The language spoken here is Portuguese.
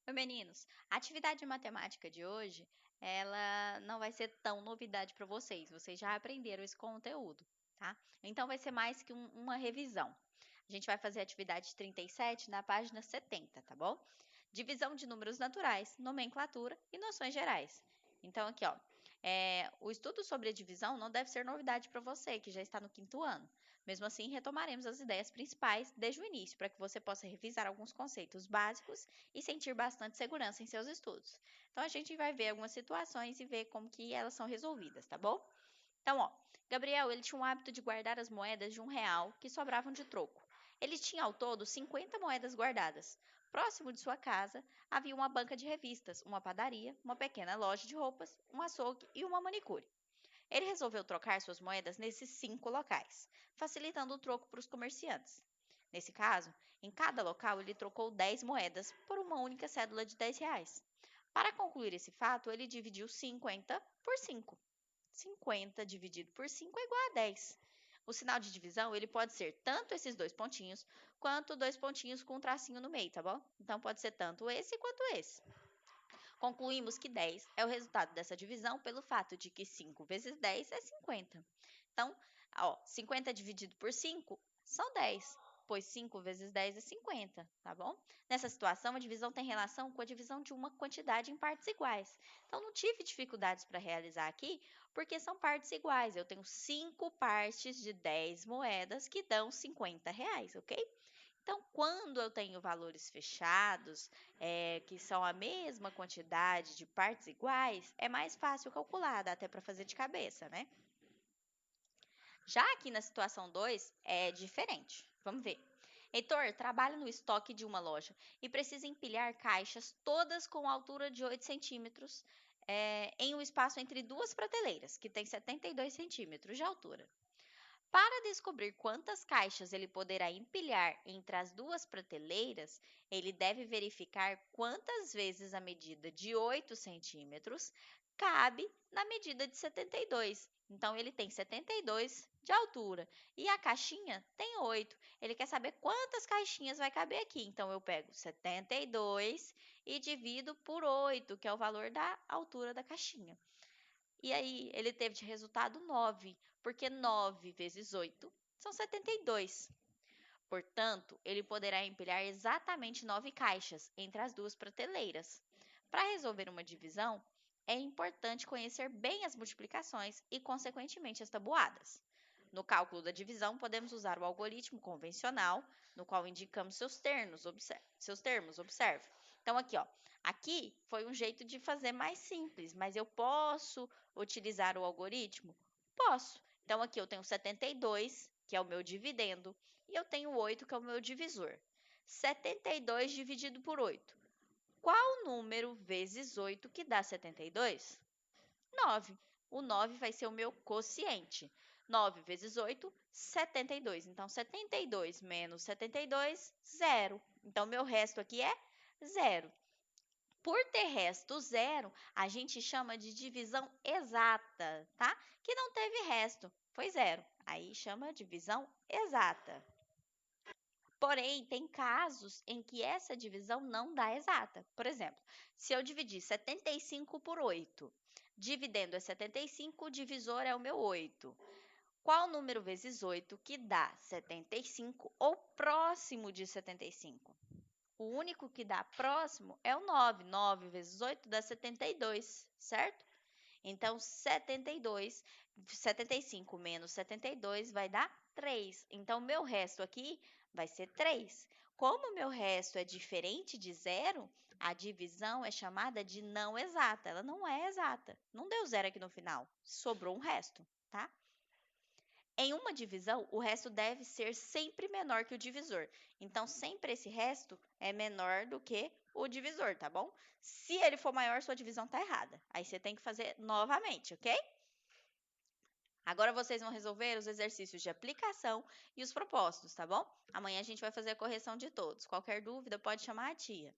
Oi, meninos. A atividade de matemática de hoje, ela não vai ser tão novidade para vocês. Vocês já aprenderam esse conteúdo, tá? Então vai ser mais que uma revisão. A gente vai fazer a atividade 37 na página 70, tá bom? Divisão de números naturais, nomenclatura e noções gerais. Então aqui, ó, o estudo sobre a divisão não deve ser novidade para você que já está no quinto ano. Mesmo assim, retomaremos as ideias principais desde o início, para que você possa revisar alguns conceitos básicos e sentir bastante segurança em seus estudos. Então, a gente vai ver algumas situações e ver como que elas são resolvidas, tá bom? Então, ó, Gabriel, ele tinha o hábito de guardar as moedas de R$ 1 que sobravam de troco. Ele tinha ao todo 50 moedas guardadas. Próximo de sua casa havia uma banca de revistas, uma padaria, uma pequena loja de roupas, um açougue e uma manicure. Ele resolveu trocar suas moedas nesses 5 locais, facilitando o troco para os comerciantes. Nesse caso, em cada local ele trocou 10 moedas por uma única cédula de R$ 10. Para concluir esse fato, ele dividiu 50 por 5. 50 dividido por 5 é igual a 10. O sinal de divisão ele pode ser tanto esses dois pontinhos, quanto dois pontinhos com um tracinho no meio, tá bom? Então pode ser tanto esse quanto esse. Concluímos que 10 é o resultado dessa divisão pelo fato de que 5 vezes 10 é 50. Então, ó, 50 dividido por 5 são 10, pois 5 vezes 10 é 50, tá bom? Nessa situação, a divisão tem relação com a divisão de uma quantidade em partes iguais. Então, não tive dificuldades para realizar aqui, porque são partes iguais. Eu tenho 5 partes de 10 moedas que dão R$ 50, ok? Então, quando eu tenho valores fechados, que são a mesma quantidade de partes iguais, é mais fácil calcular, dá até para fazer de cabeça, né? Já aqui na situação 2, é diferente. Vamos ver. Heitor trabalha no estoque de uma loja e precisa empilhar caixas todas com altura de 8 centímetros em um espaço entre duas prateleiras, que tem 72 centímetros de altura. Para descobrir quantas caixas ele poderá empilhar entre as duas prateleiras, ele deve verificar quantas vezes a medida de 8 centímetros cabe na medida de 72. Então, ele tem 72 de altura e a caixinha tem 8. Ele quer saber quantas caixinhas vai caber aqui. Então, eu pego 72 e divido por 8, que é o valor da altura da caixinha. E aí, ele teve de resultado 9, porque 9 vezes 8 são 72. Portanto, ele poderá empilhar exatamente 9 caixas entre as duas prateleiras. Para resolver uma divisão, é importante conhecer bem as multiplicações e, consequentemente, as tabuadas. No cálculo da divisão, podemos usar o algoritmo convencional, no qual indicamos seus termos, observe. Então, aqui, ó, aqui foi um jeito de fazer mais simples, mas eu posso utilizar o algoritmo? Posso. Então, aqui eu tenho 72, que é o meu dividendo, e eu tenho 8, que é o meu divisor. 72 dividido por 8. Qual número vezes 8 que dá 72? 9. O 9 vai ser o meu quociente. 9 vezes 8, 72. Então, 72 menos 72, 0. Então, meu resto aqui é 0. Por ter resto 0, a gente chama de divisão exata, tá? Que não teve resto, foi 0. Aí chama divisão exata. Porém, tem casos em que essa divisão não dá exata. Por exemplo, se eu dividir 75 por 8, dividendo é 75, o divisor é o meu 8. Qual número vezes 8 que dá 75 ou próximo de 75? O único que dá próximo é o 9. 9 vezes 8 dá 72, certo? Então, 75 menos 72 vai dar 3. Então, meu resto aqui vai ser 3. Como o meu resto é diferente de zero, a divisão é chamada de não exata. Ela não é exata. Não deu zero aqui no final. Sobrou um resto, tá? Em uma divisão, o resto deve ser sempre menor que o divisor. Então, sempre esse resto é menor do que o divisor, tá bom? Se ele for maior, sua divisão está errada. Aí você tem que fazer novamente, ok? Agora vocês vão resolver os exercícios de aplicação e os propósitos, tá bom? Amanhã a gente vai fazer a correção de todos. Qualquer dúvida, pode chamar a tia.